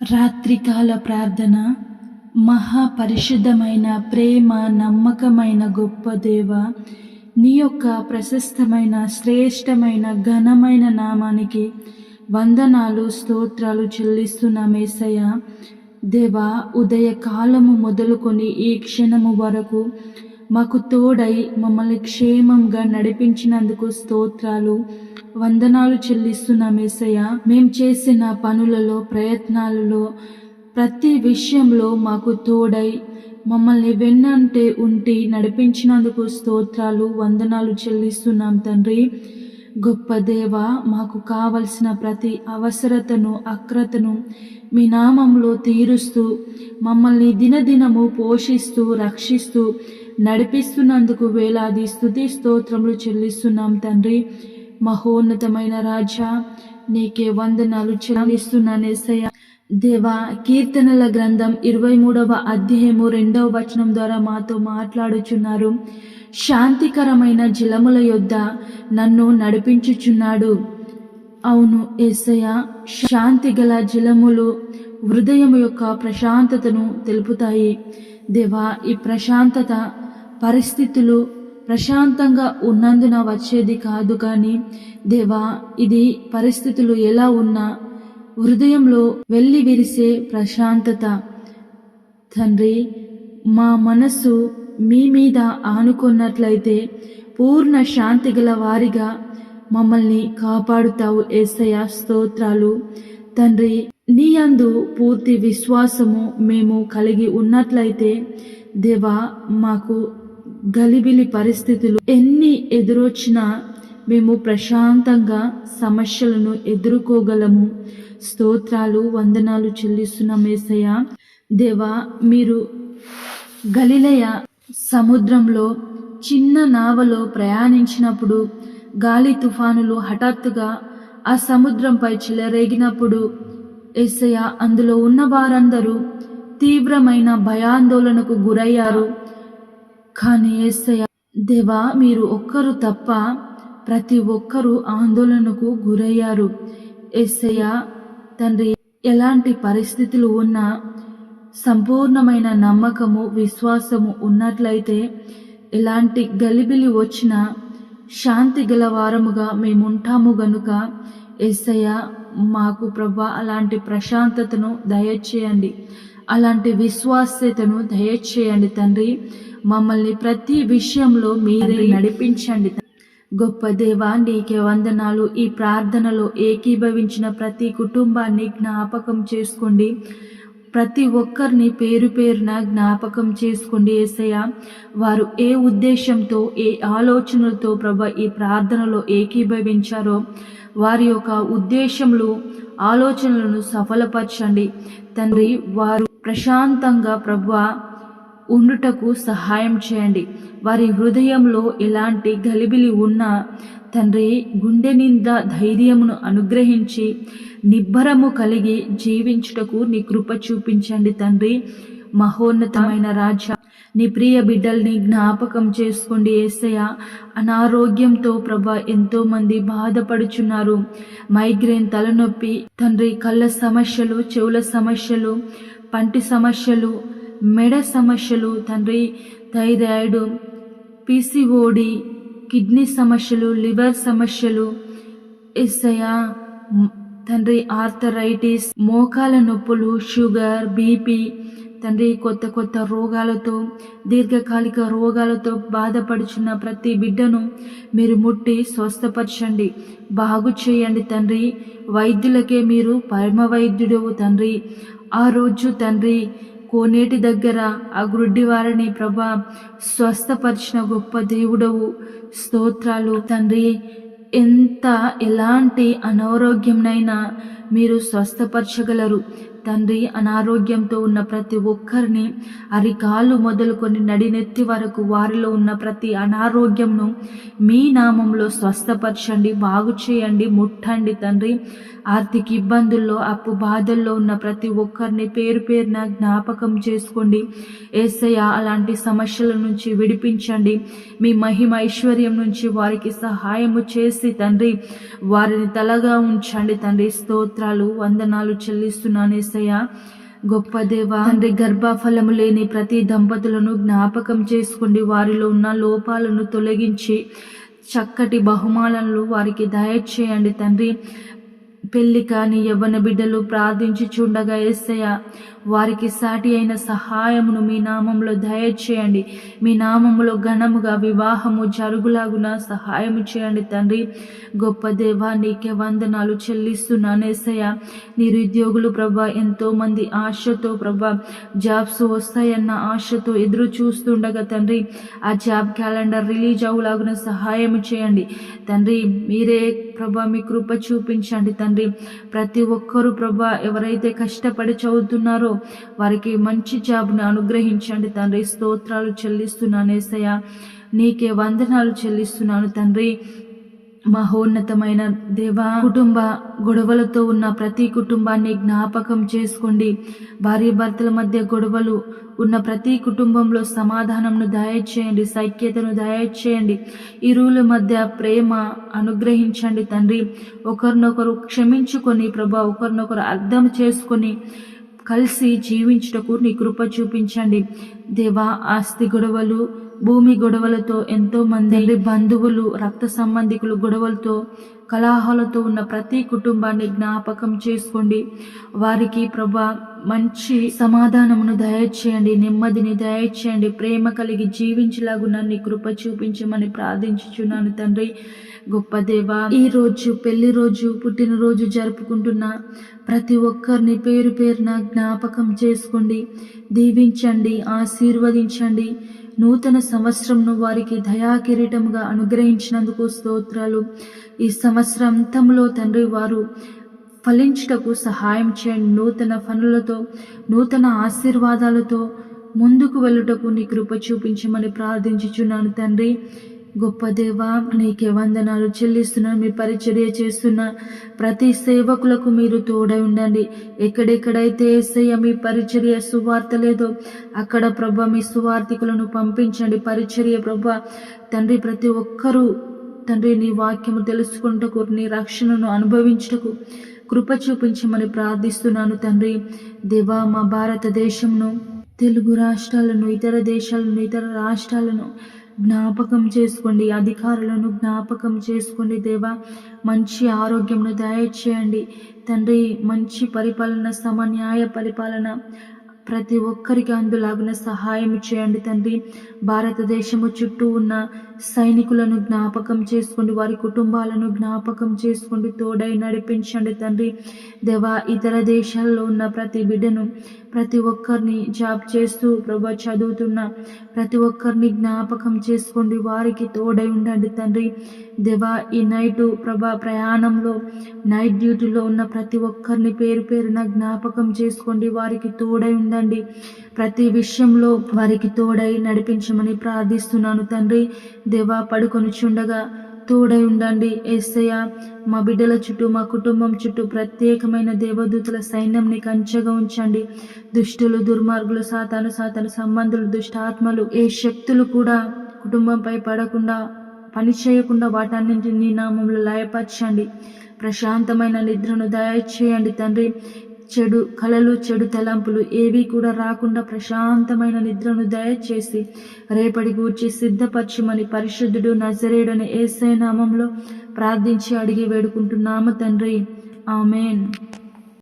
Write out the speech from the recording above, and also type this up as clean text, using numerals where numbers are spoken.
రాత్రికాల ప్రార్థన. మహాపరిశుద్ధమైన ప్రేమ నమ్మకమైన గొప్ప దేవ, నీ యొక్క ప్రశస్తమైన శ్రేష్టమైన ఘనమైన నామానికి వందనాలు స్తోత్రాలు చెల్లిస్తున్నాం యేసయ్య. దేవా, ఉదయకాలము మొదలుకొని ఈ క్షణము వరకు మాకు తోడై మమ్మల్ని క్షేమంగా నడిపించినందుకు స్తోత్రాలు వందనాలు చెల్లిస్తున్నాం యేసయ్య. మేము చేసిన పనులలో ప్రయత్నాలలో ప్రతి విషయంలో మాకు తోడై మమ్మల్ని వెన్నంటే ఉండి నడిపించినందుకు స్తోత్రాలు వందనాలు చెల్లిస్తున్నాం తండ్రి. గొప్ప దేవ, మాకు కావలసిన ప్రతి అవసరతను అక్రతను మీ నామంలో తీరుస్తూ మమ్మల్ని దినదినము పోషిస్తూ రక్షిస్తూ నడిపిస్తున్నందుకు వేలాది స్తుతి స్తోత్రములు చెల్లిస్తున్నాం తండ్రి. మహోన్నతమైన రాజా, నీకే వందనాలు చెల్లిస్తున్నాను యేసయ్య. దేవా, కీర్తనల గ్రంథం 23వ అధ్యాయము 2వ వచనం ద్వారా మాతో మాట్లాడుచున్నారు. శాంతికరమైన జలముల యొద్ద నన్ను నడిపించుచున్నాడు. అవును యేసయ్య, శాంతి గల జలములు హృదయం యొక్క ప్రశాంతతను తెలుపుతాయి. దేవా, ఈ ప్రశాంతత పరిస్థితులు ప్రశాంతంగా ఉన్నందున వచ్చేది కాదు, కానీ దేవా, ఇది పరిస్థితులు ఎలా ఉన్నా హృదయంలో వెళ్ళి విరిసే ప్రశాంతత. తండ్రి, మా మనస్సు మీ మీద ఆనుకున్నట్లయితే పూర్ణ శాంతి గల వారిగా మమ్మల్ని కాపాడుతావు యేసయ్య. స్తోత్రాలు తండ్రి. నీ యందు పూర్తి విశ్వాసము మేము కలిగి ఉన్నట్లయితే దేవా, మాకు గలిబిలి పరిస్థితులు ఎన్ని ఎదురొచ్చినా మేము ప్రశాంతంగా సమస్యలను ఎదుర్కోగలము. స్తోత్రాలు వందనాలు చెల్లిస్తున్నాం యేసయ్య. దేవా, మీరు గలిలయ సముద్రంలో చిన్న నావలో ప్రయాణించినప్పుడు గాలి తుఫానులు హఠాత్తుగా ఆ సముద్రంపై చెలరేగినప్పుడు యేసయ్య, అందులో ఉన్న వారందరూ తీవ్రమైన భయాందోళనకు గురయ్యారు. కానీ యేసయ్య దేవా, మీరు ఒక్కరు తప్ప ప్రతి ఒక్కరూ ఆందోళనకు గురయ్యారు. యేసయ్య తండ్రి, ఎలాంటి పరిస్థితులు ఉన్నా సంపూర్ణమైన నమ్మకము విశ్వాసము ఉన్నట్లయితే ఎలాంటి గలిబిలి వచ్చినా శాంతి గల వారముగా మేముంటాము గనుక యేసయ్య, మాకు ప్రభా అలాంటి ప్రశాంతతను దయచేయండి, అలాంటి విశ్వాస్యతను దయచేయండి తండ్రి. మమ్మల్ని ప్రతి విషయంలో మీరే నడిపించండి. గొప్ప దేవా, నీకే వందనాలు. ఈ ప్రార్థనలో ఏకీభవించిన ప్రతి కుటుంబాన్ని జ్ఞాపకం చేసుకోండి. ప్రతి ఒక్కరిని పేరు పేరున జ్ఞాపకం చేసుకోండి యేసయ్య. వారు ఏ ఉద్దేశంతో ఏ ఆలోచనలతో ప్రభా ఈ ప్రార్థనలో ఏకీభవించారో వారి యొక్క ఉద్దేశములు ఆలోచనలను సఫలపరచండి తండ్రి. వారు ప్రశాంతంగా ప్రభా ఉండుటకు సహాయం చేయండి. వారి హృదయంలో ఎలాంటి గలిబిలి ఉన్నా తండ్రి, గుండె నిండా ధైర్యమును అనుగ్రహించి నిబ్బరము కలిగి జీవించుటకు నీ కృప చూపించండి తండ్రి. మహోన్నతమైన రాజా, నీ ప్రియ బిడ్డల్ని జ్ఞాపకం చేసుకోండి యేసయ్య. అనారోగ్యంతో ప్రభా ఎంతో మంది బాధపడుచున్నారు. మైగ్రేన్, తలనొప్పి తండ్రి, కళ్ళ సమస్యలు, చెవుల సమస్యలు, పంటి సమస్యలు, మెడ సమస్యలు తండ్రి, థైరాయిడ్, పిసిఓడి, కిడ్నీ సమస్యలు, లివర్ సమస్యలు యేసయ్య తండ్రి, ఆర్థరైటిస్, మోకాల నొప్పులు, షుగర్, బీపీ తండ్రి, కొత్త కొత్త రోగాలతో దీర్ఘకాలిక రోగాలతో బాధపడుచున్న ప్రతి బిడ్డను మీరు ముట్టి స్వస్థపరచండి, బాగు చేయండి తండ్రి. వైద్యులకే మీరు పరమ వైద్యుడవు తండ్రి. ఆ రోజు తండ్రి కోనేటి దగ్గర ఆ గుడ్డి వారిని ప్రభా స్వస్థపరిచిన గొప్ప దేవుడవు. స్తోత్రాలు తండ్రి. ఎలాంటి అనారోగ్యంనైనా మీరు స్వస్థపరచగలరు తండ్రి. అనారోగ్యంతో ఉన్న ప్రతి ఒక్కరిని అరికాలు మొదలుకొని నడినెత్తి వరకు వారిలో ఉన్న ప్రతి అనారోగ్యంను మీ నామంలో స్వస్థపరచండి, బాగు చేయండి, ముట్టండి తండ్రి. ఆర్థిక ఇబ్బందుల్లో అప్పు బాధల్లో ఉన్న ప్రతి ఒక్కరిని పేరు పేరున జ్ఞాపకం చేసుకోండి యేసయ్య. అలాంటి సమస్యల నుంచి విడిపించండి. మీ మహిమ ఐశ్వర్యం నుంచి వారికి సహాయము చేసి తండ్రి వారిని తలగా ఉంచండి తండ్రి. స్తోత్రాలు వందనాలు చెల్లిస్తున్నాను యేసయ్య. యేసయ్య. గొప్ప దేవా తండ్రి, గర్భఫలము లేని ప్రతి దంపతులను జ్ఞాపకం చేసుకోండి. వారిలో ఉన్న లోపాలను తొలగించి చక్కటి బహుమానాలను వారికి దయచేయండి తండ్రి. పెళ్లి కాని యవ్వన బిడ్డలు ప్రార్థించుచుండగా యేసయ్య, వారికి సాటి అయిన సహాయమును మీ నామములో దయచేయండి. మీ నామములో ఘనముగా వివాహము జరుగులాగున సహాయము చేయండి తండ్రి. గొప్ప దేవా, నీకే వందనాలు చెల్లిస్తున్నాను యేసయ్య. నిరుద్యోగులు ప్రభా ఎంతో మంది ఆశతో ప్రభా జాబ్స్ వస్తాయన్న ఆశతో ఎదురు చూస్తుండగా తండ్రి, ఆ జాబ్ క్యాలెండర్ రిలీజ్ అవులాగున సహాయము చేయండి తండ్రి. మీరే ప్రభా మీ కృప చూపించండి తండ్రి. ప్రతి ఒక్కరూ ప్రభా ఎవరైతే కష్టపడి చదువుతున్నారో వారికి మంచి జాబ్ను అనుగ్రహించండి తండ్రి. స్తోత్రాలు చెల్లిస్తున్నాను యేసయ్య. నీకే వందనాలు చెల్లిస్తున్నాను తండ్రి. మహోన్నతమైన దేవా, కుటుంబ గొడవలతో ఉన్న ప్రతి కుటుంబాన్ని జ్ఞాపకం చేసుకోండి. భార్య భర్తల మధ్య గొడవలు ఉన్న ప్రతి కుటుంబంలో సమాధానంను దయచేయండి, సైక్యతను దయచేయండి. ఇరువుల మధ్య ప్రేమ అనుగ్రహించండి తండ్రి. ఒకరినొకరు క్షమించుకొని ప్రభా, ఒకరినొకరు అర్థం చేసుకొని కలిసి జీవించుటకు నీ కృప చూపించండి దేవా. ఆస్తి గొడవలు, భూమి గొడవలతో ఎంతో మంది బంధువులు, రక్త సంబంధికులు గొడవలతో, కలహాలతో ఉన్న ప్రతి కుటుంబాన్ని జ్ఞాపకం చేసుకోండి. వారికి ప్రభా మంచి సమాధానమును దయచేయండి, నెమ్మదిని దయచేయండి. ప్రేమ కలిగి జీవించలాగున నీ కృప చూపించమని ప్రార్థించుచున్నాను తండ్రి. గొప్ప దేవా, ఈ రోజు పెళ్లి రోజు, పుట్టినరోజు జరుపుకుంటున్న ప్రతి ఒక్కరిని పేరు పేరున జ్ఞాపకం చేసుకోండి, దీవించండి, ఆశీర్వదించండి. నూతన సంవత్సరంను వారికి దయాకిరీటముగా అనుగ్రహించినందుకు స్తోత్రాలు. ఈ సంవత్సరాంతంలో తండ్రి వారు ఫలించుటకు సహాయం చేయండి. నూతన పనులతో, నూతన ఆశీర్వాదాలతో ముందుకు వెళ్ళుటకు నీ కృప చూపించమని ప్రార్థించుచున్నాను తండ్రి. గొప్ప దేవా, నీకే వందనాలు చెల్లిస్తున్నాను. మీ పరిచర్య చేస్తున్న ప్రతి సేవకులకు మీరు తోడై ఉండండి. ఎక్కడెక్కడైతే యేసయ్య మీ పరిచర్య సువార్త లేదో అక్కడ ప్రభా మీ సువార్థికులను పంపించండి. పరిచర్య ప్రభా తండ్రి, ప్రతి ఒక్కరూ తండ్రి నీ వాక్యము తెలుసుకుంటకు, నీ రక్షణను అనుభవించుటకు కృప చూపించమని ప్రార్థిస్తున్నాను తండ్రి. దేవా, మా భారతదేశంను, తెలుగు రాష్ట్రాలను, ఇతర దేశాలను, ఇతర రాష్ట్రాలను జ్ఞాపకం చేసుకోండి. అధికారులను జ్ఞాపకం చేసుకోండి దేవా. మంచి ఆరోగ్యంను దయచేయండి తండ్రి. మంచి పరిపాలన, సమన్యాయ పరిపాలన ప్రతి ఒక్కరికి అందులాగున సహాయం చేయండి తండ్రి. భారతదేశము చుట్టూ ఉన్న సైనికులను జ్ఞాపకం చేసుకోండి, వారి కుటుంబాలను జ్ఞాపకం చేసుకోండి, తోడై నడిపించండి తండ్రి. దేవా, ఇతర దేశాల్లో ఉన్న ప్రతి బిడ్డను, ప్రతి ఒక్కరిని జాబ్ చేస్తూ ప్రభా చదువుతున్న ప్రతి ఒక్కరిని జ్ఞాపకం చేసుకోండి, వారికి తోడై ఉండండి తండ్రి. దేవా, ఈ నైటు ప్రభా ప్రయాణంలో నైట్ డ్యూటీలో ఉన్న ప్రతి ఒక్కరిని పేరు పేరున జ్ఞాపకం చేసుకోండి, వారికి తోడై ఉండండి. ప్రతి విషయంలో వారికి తోడై నడిపించమని ప్రార్థిస్తున్నాను తండ్రి. దేవా, పడుకొని చుండగా తోడై ఉండండి యేసయ్య. మా బిడ్డల చుట్టూ, మా కుటుంబం చుట్టూ ప్రత్యేకమైన దేవదూతల సైన్యంని కంచెగా ఉంచండి. దుష్టులు, దుర్మార్గులు, సాతాను సంబంధులు, దుష్టాత్మలు, ఏ శక్తులు కూడా కుటుంబంపై పడకుండా, పని చేయకుండా వాటన్నింటినీ నీ నామములో లయపరచండి. ప్రశాంతమైన నిద్రను దయచేయండి తండ్రి. చెడు కలలు, చెడు తలంపులు ఏవి కూడా రాకుండా ప్రశాంతమైన నిద్రను దయచేసి రేపటి గూర్చి సిద్ధపరచమని పరిశుద్ధుడు నజరేయుడైన యేసయ్య నామంలో ప్రార్థించి అడిగి వేడుకుంటున్నాము తండ్రి. ఆమేన్.